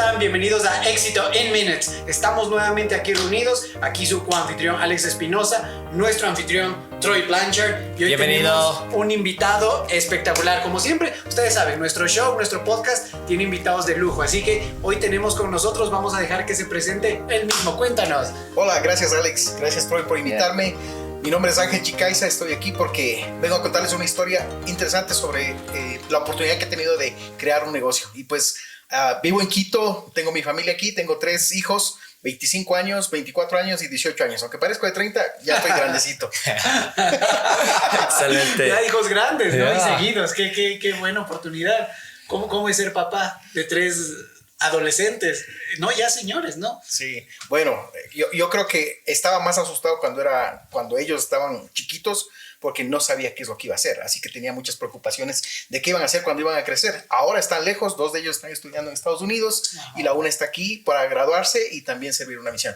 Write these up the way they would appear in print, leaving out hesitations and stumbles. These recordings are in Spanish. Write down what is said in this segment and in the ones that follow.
están? Bienvenidos a Éxito in Minutes. Estamos nuevamente aquí reunidos. Aquí su coanfitrión Alex Espinosa, nuestro anfitrión Troy Blanchard. Y hoy tenemos un invitado espectacular. Como siempre, ustedes saben, nuestro show, nuestro podcast tiene invitados de lujo. Así que hoy tenemos con nosotros, vamos a dejar que se presente él mismo. Cuéntanos. Hola, gracias Alex. Gracias Troy por invitarme. Mi nombre es Angel Chicaiza, estoy aquí porque vengo a contarles una historia interesante sobre la oportunidad que he tenido de crear un negocio. Y pues vivo en Quito, tengo mi familia aquí, tengo 3 hijos, 25 años, 24 años y 18 años. Aunque parezco de 30, ya estoy grandecito. Excelente. Ya hijos grandes, ¿no? Y seguidos. Qué buena oportunidad. ¿Cómo es ser papá de 3 adolescentes? No, ya señores, ¿no? Sí, bueno, yo creo que estaba más asustado cuando ellos estaban chiquitos, porque no sabía qué es lo que iba a hacer, así que tenía muchas preocupaciones de qué iban a hacer cuando iban a crecer. Ahora están lejos, 2 de ellos están estudiando en Estados Unidos. Ajá. Y la una está aquí para graduarse y también servir una misión.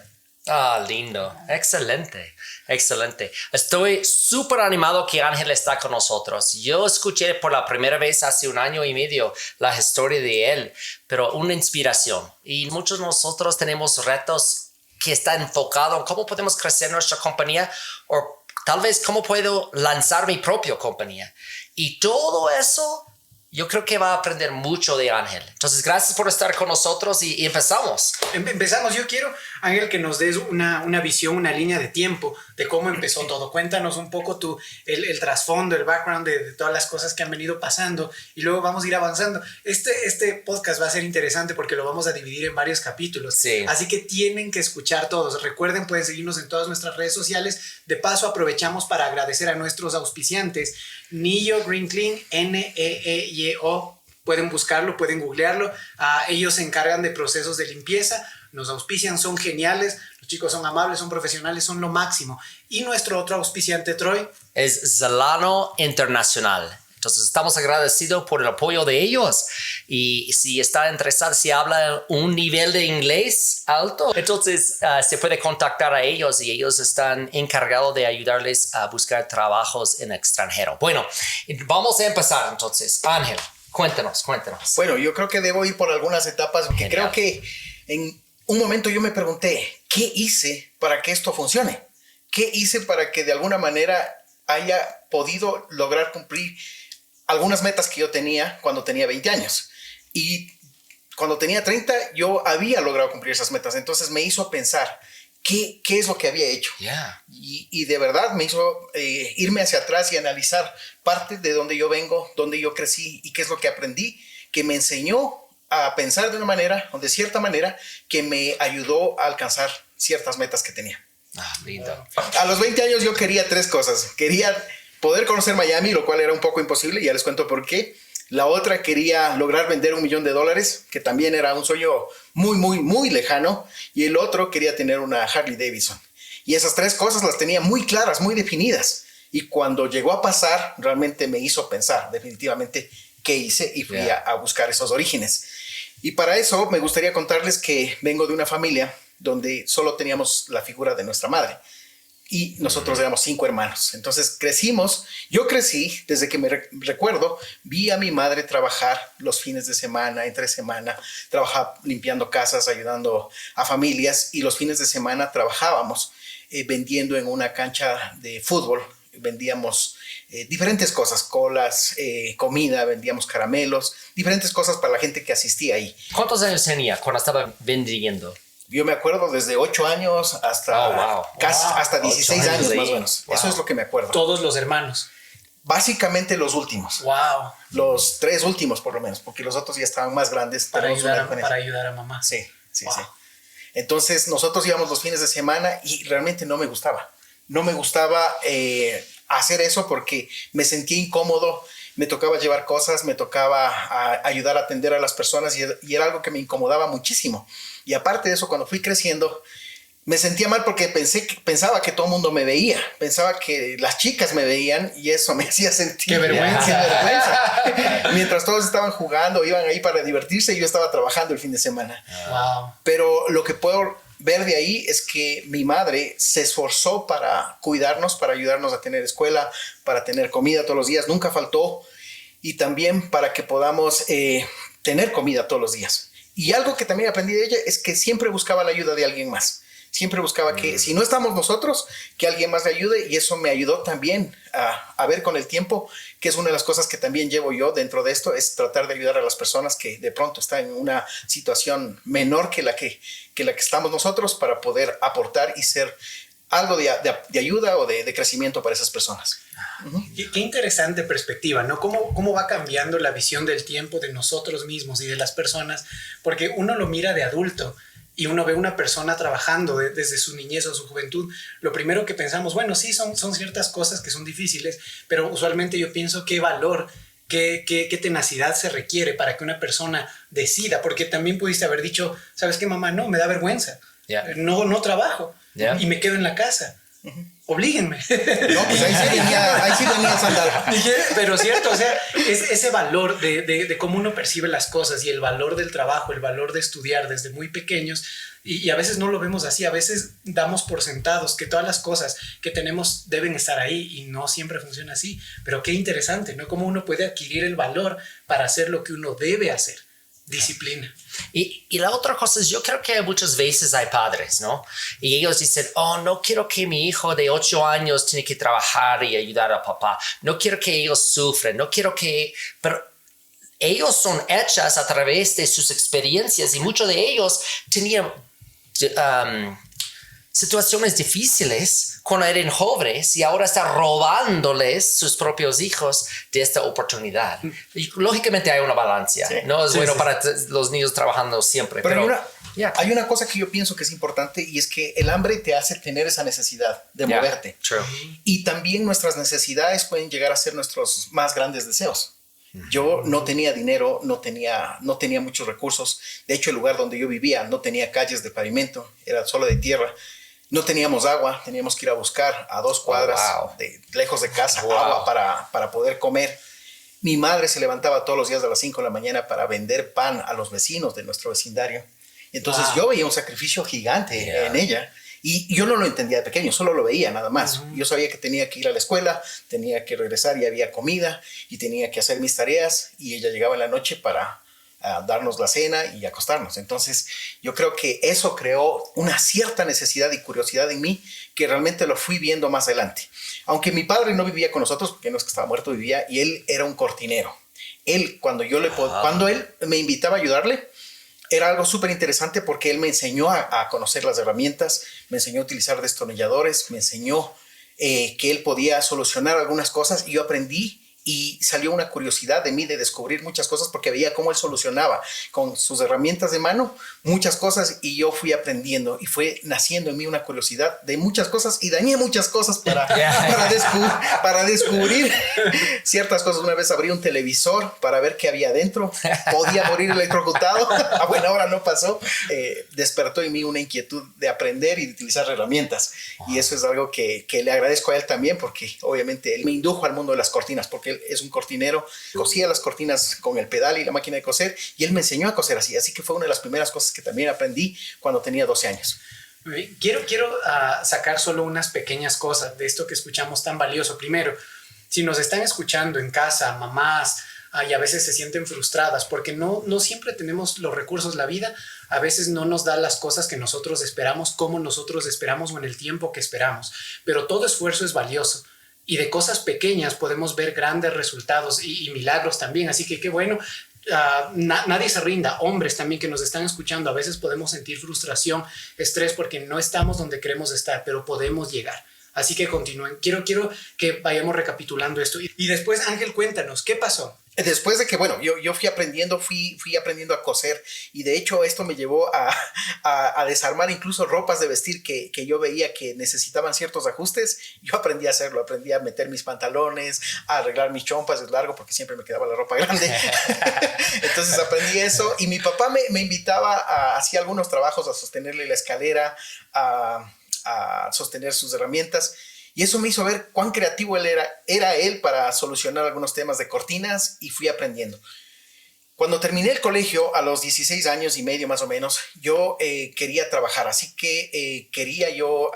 Lindo. Excelente. Excelente. Estoy súper animado que Ángel está con nosotros. Yo escuché por la primera vez hace 1 año y medio la historia de él, pero una inspiración. Y muchos de nosotros tenemos retos que están enfocados en cómo podemos crecer nuestra compañía o tal vez cómo puedo lanzar mi propia compañía. Y todo eso yo creo que va a aprender mucho de Ángel. Entonces, gracias por estar con nosotros y empezamos. Empezamos. Yo quiero, Ángel, que nos des una visión, una línea de tiempo de cómo empezó todo. Cuéntanos un poco el trasfondo, el background de todas las cosas que han venido pasando y luego vamos a ir avanzando. Este podcast va a ser interesante porque lo vamos a dividir en varios capítulos. Sí. Así que tienen que escuchar todos. Recuerden, pueden seguirnos en todas nuestras redes sociales. De paso, aprovechamos para agradecer a nuestros auspiciantes. Nillo Green Clean, Neeyo. Pueden buscarlo, pueden googlearlo. Ellos se encargan de procesos de limpieza, nos auspician, son geniales. Los chicos son amables, son profesionales, son lo máximo. Y nuestro otro auspiciante, Troy, es Zelano Internacional. Entonces estamos agradecidos por el apoyo de ellos. Y si está interesado, si habla un nivel de inglés alto, entonces se puede contactar a ellos y ellos están encargados de ayudarles a buscar trabajos en extranjero. Bueno, vamos a empezar entonces. Ángel, cuéntanos. Bueno, yo creo que debo ir por algunas etapas porque creo que en un momento yo me pregunté, ¿qué hice para que esto funcione? ¿Qué hice para que de alguna manera haya podido lograr cumplir algunas metas que yo tenía cuando tenía 20 años? Y cuando tenía 30 yo había logrado cumplir esas metas. Entonces me hizo pensar qué es lo que había hecho. Yeah. Y de verdad me hizo irme hacia atrás y analizar parte de donde yo vengo, donde yo crecí y qué es lo que aprendí, que me enseñó a pensar de una manera o de cierta manera que me ayudó a alcanzar ciertas metas que tenía. Lindo. A los 20 años yo quería 3 cosas. Quería poder conocer Miami, lo cual era un poco imposible, ya les cuento por qué. La otra, quería lograr vender $1 millón, que también era un sueño muy, muy, muy lejano. Y el otro, quería tener una Harley Davidson. Y esas 3 cosas las tenía muy claras, muy definidas. Y cuando llegó a pasar, realmente me hizo pensar definitivamente qué hice y fui a buscar esos orígenes. Y para eso me gustaría contarles que vengo de una familia donde solo teníamos la figura de nuestra madre. Y nosotros éramos 5 hermanos. Entonces yo crecí desde que me recuerdo, vi a mi madre trabajar los fines de semana, entre semana, trabajaba limpiando casas, ayudando a familias, y los fines de semana trabajábamos vendiendo en una cancha de fútbol. Vendíamos diferentes cosas, colas, comida, vendíamos caramelos, diferentes cosas para la gente que asistía ahí. ¿Cuántos años tenía cuando estaba vendiendo? Yo me acuerdo desde 8 años hasta, hasta 16 años más o menos. Wow. Eso es lo que me acuerdo. ¿Todos los hermanos? Básicamente los últimos. Wow. Los 3 últimos por lo menos, porque los otros ya estaban más grandes. Para ayudar a mamá. Sí. Entonces nosotros íbamos los fines de semana y realmente no me gustaba. No me gustaba hacer eso porque me sentía incómodo. Me tocaba llevar cosas, me tocaba ayudar a atender a las personas y era algo que me incomodaba muchísimo. Y aparte de eso, cuando fui creciendo, me sentía mal porque pensaba que todo el mundo me veía. Pensaba que las chicas me veían y eso me hacía sentir... ¡Qué vergüenza! Mientras todos estaban jugando, iban ahí para divertirse y yo estaba trabajando el fin de semana. Wow. Pero lo que puedo ver de ahí es que mi madre se esforzó para cuidarnos, para ayudarnos a tener escuela, para tener comida todos los días. Nunca faltó. Y también para que podamos tener comida todos los días. Y algo que también aprendí de ella es que siempre buscaba la ayuda de alguien más. Siempre buscaba que si no estamos nosotros, que alguien más le ayude, y eso me ayudó también a ver con el tiempo, que es una de las cosas que también llevo yo dentro de esto, es tratar de ayudar a las personas que de pronto están en una situación menor que la que estamos nosotros, para poder aportar y ser algo de ayuda o de crecimiento para esas personas. Qué interesante perspectiva, ¿no? ¿Cómo va cambiando la visión del tiempo de nosotros mismos y de las personas? Porque uno lo mira de adulto y uno ve una persona trabajando desde su niñez o su juventud. Lo primero que pensamos, bueno, sí, son ciertas cosas que son difíciles, pero usualmente yo pienso qué valor, qué tenacidad se requiere para que una persona decida, porque también pudiste haber dicho, ¿sabes qué, mamá? No, me da vergüenza. No trabajo y me quedo en la casa. Oblíguenme. No, pues ahí sí venía a andar. Pero cierto, o sea, es ese valor de cómo uno percibe las cosas y el valor del trabajo, el valor de estudiar desde muy pequeños. Y a veces no lo vemos así, a veces damos por sentados que todas las cosas que tenemos deben estar ahí, y no siempre funciona así. Pero qué interesante, ¿no? Cómo uno puede adquirir el valor para hacer lo que uno debe hacer. Disciplina. Y la otra cosa es, yo creo que muchas veces hay padres, ¿no? Y ellos dicen, oh, no quiero que mi hijo de 8 años tiene que trabajar y ayudar a papá. No quiero que ellos sufren, no quiero que... Pero ellos son hechas a través de sus experiencias, y muchos de ellos tenían situaciones difíciles cuando eran jóvenes, y ahora está robándoles sus propios hijos de esta oportunidad. Y lógicamente hay una balanza. Sí. No es bueno para los niños trabajando siempre. Pero hay una cosa que yo pienso que es importante, y es que el hambre te hace tener esa necesidad de moverte. True. Y también nuestras necesidades pueden llegar a ser nuestros más grandes deseos. Yo no tenía dinero, no tenía muchos recursos. De hecho, el lugar donde yo vivía no tenía calles de pavimento, era solo de tierra. No teníamos agua, teníamos que ir a buscar a 2 cuadras lejos de casa agua para poder comer. Mi madre se levantaba todos los días a las 5 de la mañana para vender pan a los vecinos de nuestro vecindario. Entonces yo veía un sacrificio gigante en ella. Y yo no lo entendía de pequeño, solo lo veía nada más. Yo sabía que tenía que ir a la escuela, tenía que regresar y había comida, y tenía que hacer mis tareas, y ella llegaba en la noche para darnos la cena y acostarnos. Entonces yo creo que eso creó una cierta necesidad y curiosidad en mí, que realmente lo fui viendo más adelante. Aunque mi padre no vivía con nosotros, porque no es que estaba muerto, vivía, y él era un cortinero. Él, cuando él me invitaba a ayudarle, era algo súper interesante, porque él me enseñó a conocer las herramientas, me enseñó a utilizar destornilladores, me enseñó que él podía solucionar algunas cosas, y yo aprendí, y salió una curiosidad de mí de descubrir muchas cosas, porque veía cómo él solucionaba con sus herramientas de mano muchas cosas, y yo fui aprendiendo, y fue naciendo en mí una curiosidad de muchas cosas, y dañé muchas cosas para descubrir ciertas cosas. Una vez abrí un televisor para ver qué había adentro, podía morir electrocutado. A buena hora no pasó. Despertó en mí una inquietud de aprender y de utilizar herramientas, y eso es algo que le agradezco a él también, porque obviamente él me indujo al mundo de las cortinas, porque él es un cortinero, cosía las cortinas con el pedal y la máquina de coser, y él me enseñó a coser así que fue una de las primeras cosas que también aprendí cuando tenía 12 años. Quiero sacar solo unas pequeñas cosas de esto que escuchamos tan valioso. Primero, si nos están escuchando en casa, mamás, y a veces se sienten frustradas porque no siempre tenemos los recursos, la vida a veces no nos da las cosas que nosotros esperamos, como nosotros esperamos, o en el tiempo que esperamos, pero todo esfuerzo es valioso. Y de cosas pequeñas podemos ver grandes resultados y milagros también. Así que qué bueno. Nadie se rinda. Hombres también que nos están escuchando, a veces podemos sentir frustración, estrés, porque no estamos donde queremos estar, pero podemos llegar. Así que continúen. Quiero que vayamos recapitulando esto. Y después, Ángel, cuéntanos, ¿qué pasó? Después de que, bueno, yo fui aprendiendo a coser, y de hecho esto me llevó a desarmar incluso ropas de vestir que yo veía que necesitaban ciertos ajustes. Yo aprendí a hacerlo, aprendí a meter mis pantalones, a arreglar mis chompas de largo, porque siempre me quedaba la ropa grande. Entonces aprendí eso, y mi papá me invitaba hacía algunos trabajos, a sostenerle la escalera, a sostener sus herramientas. Y eso me hizo ver cuán creativo era él para solucionar algunos temas de cortinas, y fui aprendiendo. Cuando terminé el colegio, a los 16 años y medio más o menos, yo quería trabajar, así que quería yo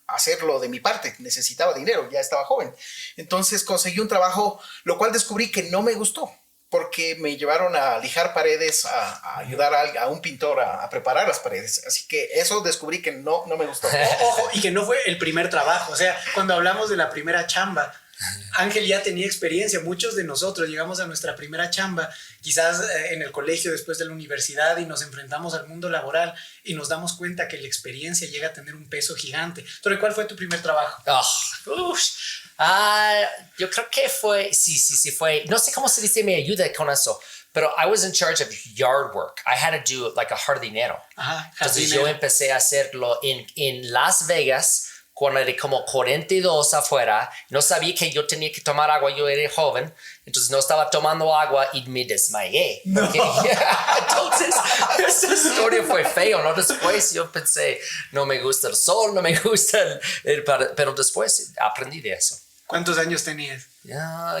hacerlo de mi parte. Necesitaba dinero, ya estaba joven. Entonces conseguí un trabajo, lo cual descubrí que no me gustó, porque me llevaron a lijar paredes, a ayudar a un pintor a preparar las paredes. Así que eso descubrí que no me gustó. Ojo, y que no fue el primer trabajo. O sea, cuando hablamos de la primera chamba, Ángel ya tenía experiencia. Muchos de nosotros llegamos a nuestra primera chamba, quizás en el colegio, después de la universidad, y nos enfrentamos al mundo laboral y nos damos cuenta que la experiencia llega a tener un peso gigante. Pero ¿cuál fue tu primer trabajo? Yo creo que sí fue, no sé cómo se dice, me ayuda con eso, pero I was in charge of yard work. I had to do like a jardinero. Entonces yo empecé a hacerlo en Las Vegas cuando era como 42 afuera. No sabía que yo tenía que tomar agua, yo era joven, entonces no estaba tomando agua y me desmayé. No. Entonces, esa historia fue feo, ¿no? Después yo pensé, no me gusta el sol, no me gusta pero después aprendí de eso. ¿Cuántos años tenías?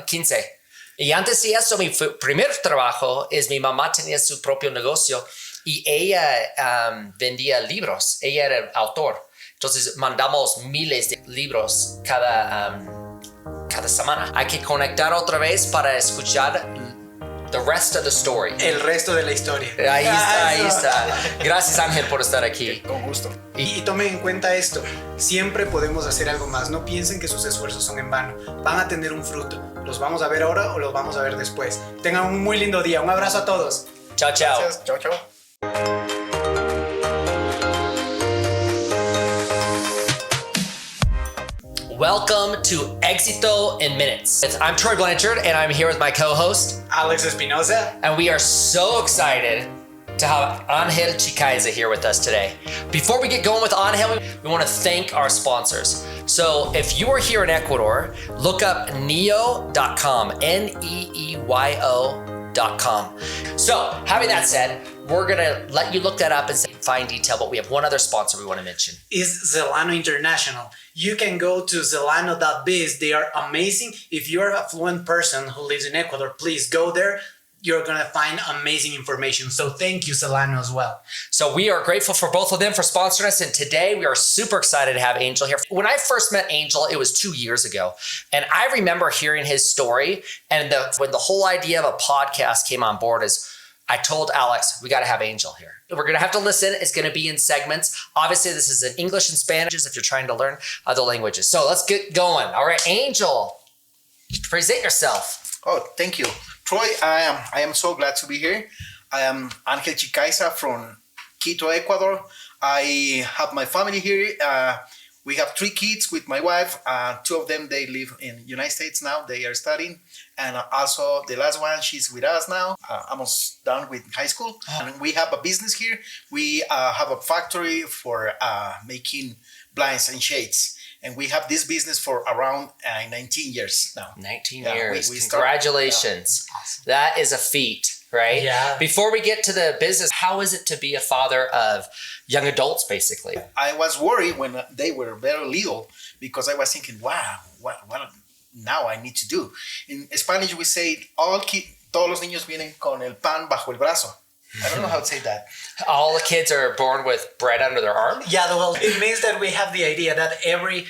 15. Y antes de eso, mi primer trabajo es mi mamá tenía su propio negocio y ella vendía libros. Ella era autor. Entonces mandamos miles de libros cada semana. Hay que conectar otra vez para escuchar the rest of the story. El resto de la historia. Ahí está. Gracias, Ángel, por estar aquí. Con gusto. Y tomen en cuenta esto, siempre podemos hacer algo más. No piensen que sus esfuerzos son en vano. Van a tener un fruto. ¿Los vamos a ver ahora o los vamos a ver después? Tengan un muy lindo día. Un abrazo a todos. Chao, chao. Gracias. Chao. Welcome to Éxito in Minutes. I'm Troy Blanchard, and I'm here with my co-host, Alex Espinosa. and we are so excited to have Angel Chicaiza here with us today. Before we get going with Angel, we want to thank our sponsors. So if you are here in Ecuador, look up neeo.com, Neeyo.com. So having that said, we're going to let you look that up and find detail, but we have one other sponsor we want to mention. Is Zelano International. You can go to zelano.biz. They are amazing. If you're a fluent person who lives in Ecuador, please go there. You're going to find amazing information. So thank you, Zelano, as well. So we are grateful for both of them for sponsoring us. And today we are super excited to have Angel here. When I first met Angel, it was 2 years ago. And I remember hearing his story. And when the whole idea of a podcast came on board is I told Alex, we got to have Angel here. We're going to have to listen. It's going to be in segments. Obviously, this is in English and Spanish if you're trying to learn other languages. So let's get going. All right, Angel, present yourself. Oh, thank you. Troy, I am so glad to be here. I am Angel Chicaiza from Quito, Ecuador. I have my family here. We have 3 kids with my wife. 2 of them, they live in the United States now. They are studying. And also the last one, she's with us now, almost done with high school. And we have a business here. We have a factory for making blinds and shades. And we have this business for around 19 years now. 19 years. Congratulations. Awesome. That is a feat, right? Yeah. Before we get to the business, how is it to be a father of young adults, basically? I was worried when they were very little because I was thinking, wow, what now I need to do. In Spanish, we say, todos los niños vienen con el pan bajo el brazo. I don't know how to say that. All the kids are born with bread under their arm? Yeah, well, it means that we have the idea that every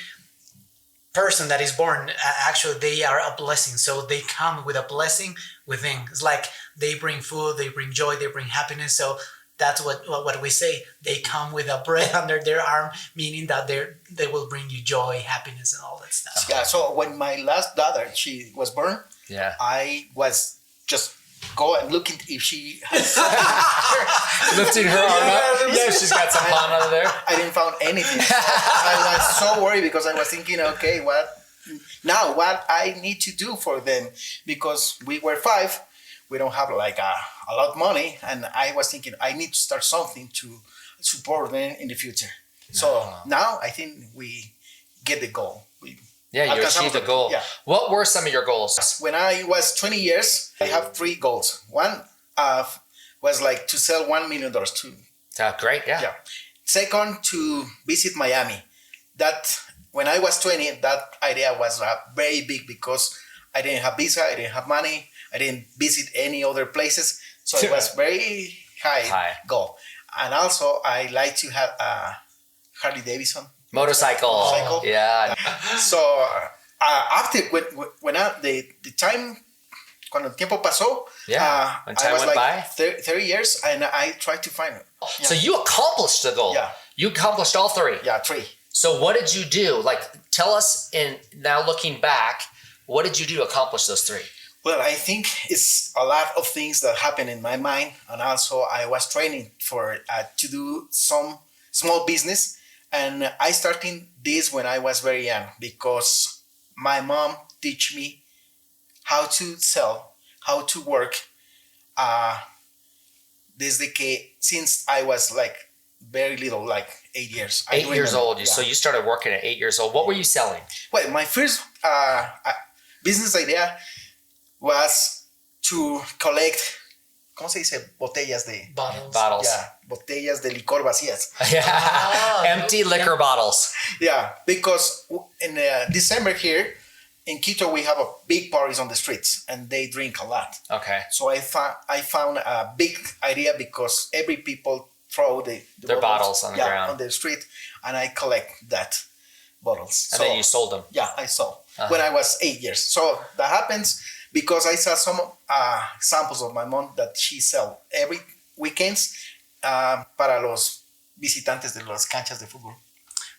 person that is born, actually, they are a blessing. So they come with a blessing within. It's like they bring food, they bring joy, they bring happiness. So that's what we say. They come with a bread under their arm, meaning that they will bring you joy, happiness, and all that stuff. Yeah, so when my last daughter, she was born, I was just go and looking if she has lifting her arm up. Yeah, she's got some pan under there. I didn't find anything. I was so worried because I was thinking, okay, what I need to do for them, because we were 5. We don't have like a lot of money, and I was thinking I need to start something to support them in the future. So now I think we get the goal. You achieved the goal. Yeah. What were some of your goals? When I was 20 years, I have 3 goals. One was like to sell $1 million. Great, yeah. Second, to visit Miami. That when I was 20, that idea was very big because I didn't have visa, I didn't have money, I didn't visit any other places. So it was very high goal. And also, I like to have a Harley Davidson. Motorcycle. Yeah. So after when the time cuando el tiempo pasó, when time I was went like by. 30 years, and I tried to find it. Yeah. So you accomplished the goal. Yeah. You accomplished all three. Yeah, 3. So what did you do? Like, tell us, now looking back, what did you do to accomplish those 3? Well, I think it's a lot of things that happen in my mind, and also I was training for to do some small business, and I started this when I was very young because my mom teach me how to sell, how to work, since I was like very little, like 8 years. 8 years old. Yeah. So you started working at 8 years old. What were you selling? Well, my first business idea was to collect, ¿cómo se dice? Botellas de... Bottles. Yeah, botellas de licor vacías. Yeah. Empty liquor bottles. Yeah, because in December here in Quito, we have a big parties on the streets and they drink a lot. Okay. So I found a big idea because every people throw their bottles on the ground on the street, and I collect that bottles. And then you sold them. Yeah, I sold when I was 8 years. So that happens because I saw some samples of my mom that she sell every weekends para los visitantes de las canchas de fútbol.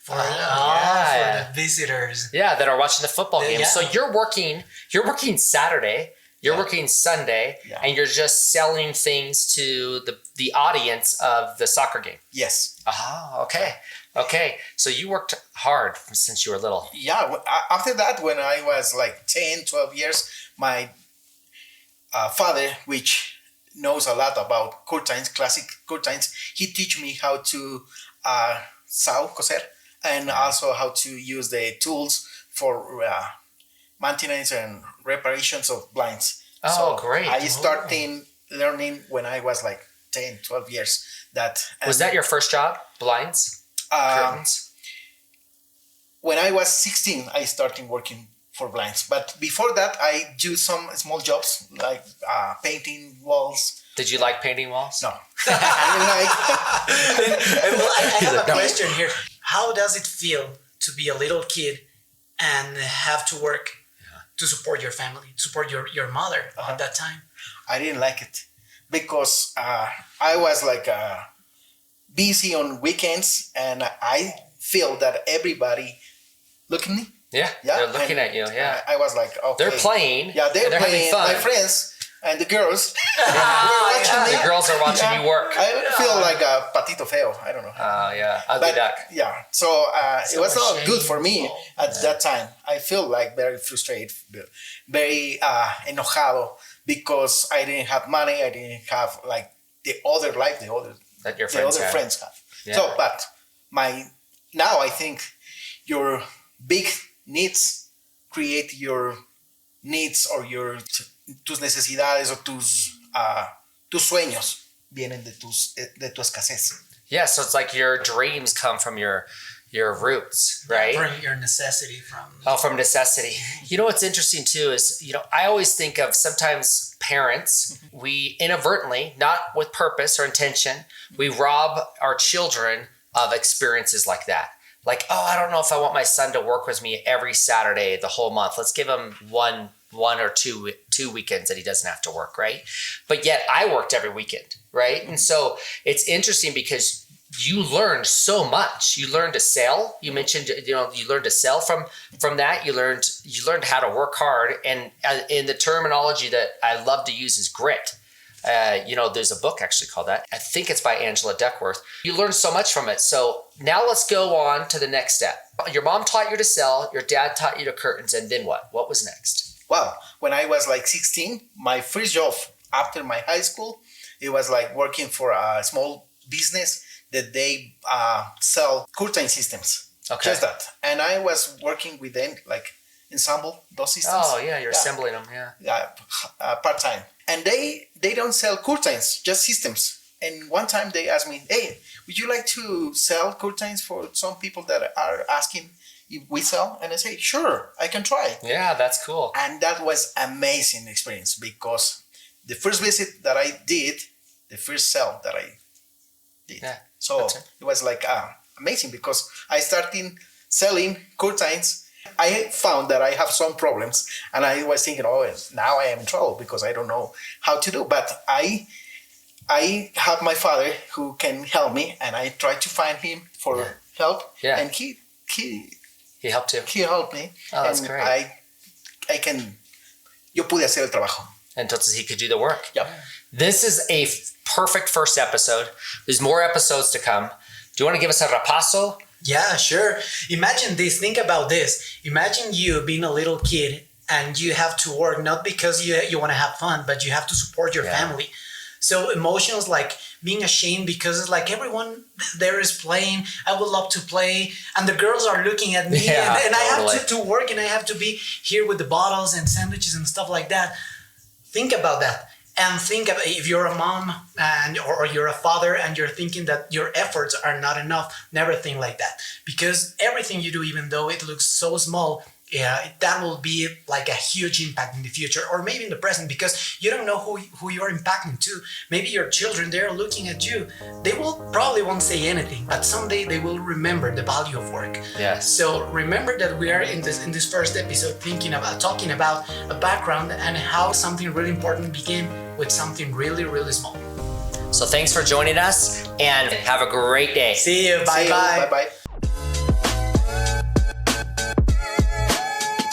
For the visitors. Yeah, that are watching the football game. Yeah. So you're working Saturday, you're working Sunday, and you're just selling things to the audience of the soccer game. Yes. Okay. Okay. So you worked hard since you were little. Yeah. After that, when I was like 10, 12 years, my father, which knows a lot about curtains, classic curtains, he teach me how to coser, and also how to use the tools for maintenance and reparations of blinds. Oh, so great. I started learning when I was like 10, 12 years. Was that your first job? Blinds? Curtains? When I was 16, I started working for blinds. But before that, I do some small jobs like painting walls. Did you like painting walls? No. I I have a question here. How does it feel to be a little kid and have to work to support your family, to support your mother at that time? I didn't like it because I was like busy on weekends, and I feel that everybody look at me. Yeah, they're looking at you. Yeah, I was like, okay, they're playing. Yeah, they're playing. Having fun. My friends and the girls were watching me. The girls are watching you work. I feel like a patito feo. I don't know. Ugly duck. Yeah, so it was not good for me at that time. I feel like very frustrated, very enojado because I didn't have money. I didn't have like the other life, that your friends have. Friends have. Yeah. So, but now I think your big needs create your needs, or tus necesidades o tus sueños vienen de tu escasez. Yeah, so it's like your dreams come from your roots, right? From your necessity. From necessity. You know what's interesting too is, I always think of sometimes parents, we inadvertently, not with purpose or intention, we rob our children of experiences like that. Like, I don't know if I want my son to work with me every Saturday the whole month. Let's give him one or two weekends that he doesn't have to work, right? But yet I worked every weekend, right? And so it's interesting because you learned so much. You learned to sell. You mentioned, you learned to sell from that. You learned how to work hard. And in the terminology that I love to use is grit. There's a book actually called that. I think it's by Angela Duckworth. You learn so much from it. So now let's go on to the next step. Your mom taught you to sell. Your dad taught you to curtains. And then what? What was next? Well, when I was like 16, my first job after my high school, it was like working for a small business that they sell curtain systems. Okay. Just that. And I was working with them, like ensemble those systems. Oh, yeah. You're assembling them. Yeah. Part-time. And they don't sell curtains, just systems. And one time they asked me, hey, would you like to sell curtains for some people that are asking if we sell? And I say, sure, I can try. Yeah, that's cool. And that was amazing experience because the first visit that I did, the first sell that I did. Yeah, so it was like amazing because I started selling curtains I found that I have some problems, and I was thinking, oh, now I am in trouble because I don't know how to do. But I have my father who can help me, and I try to find him for help. Yeah. And he helped you. He helped me. Oh, that's and great. Yo pude hacer el trabajo. Entonces he could do the work. Yeah. This is a perfect first episode. There's more episodes to come. Do you want to give us a repaso? Yeah, sure. Imagine this. Think about this. Imagine you being a little kid and you have to work not because you want to have fun, but you have to support your family. So emotions like being ashamed because it's like everyone there is playing. I would love to play. And the girls are looking at me and totally. I have to work and I have to be here with the bottles and sandwiches and stuff like that. Think about that. And think about if you're a mom or you're a father and you're thinking that your efforts are not enough, never think like that. Because everything you do, even though it looks so small, that will be like a huge impact in the future or maybe in the present because you don't know who you're impacting to. Maybe your children, they're looking at you. They probably won't say anything, but someday they will remember the value of work. Yes. So remember that we are in this first episode talking about a background and how something really important began with something really, really small. So thanks for joining us and have a great day. See you. Bye-bye. Bye-bye.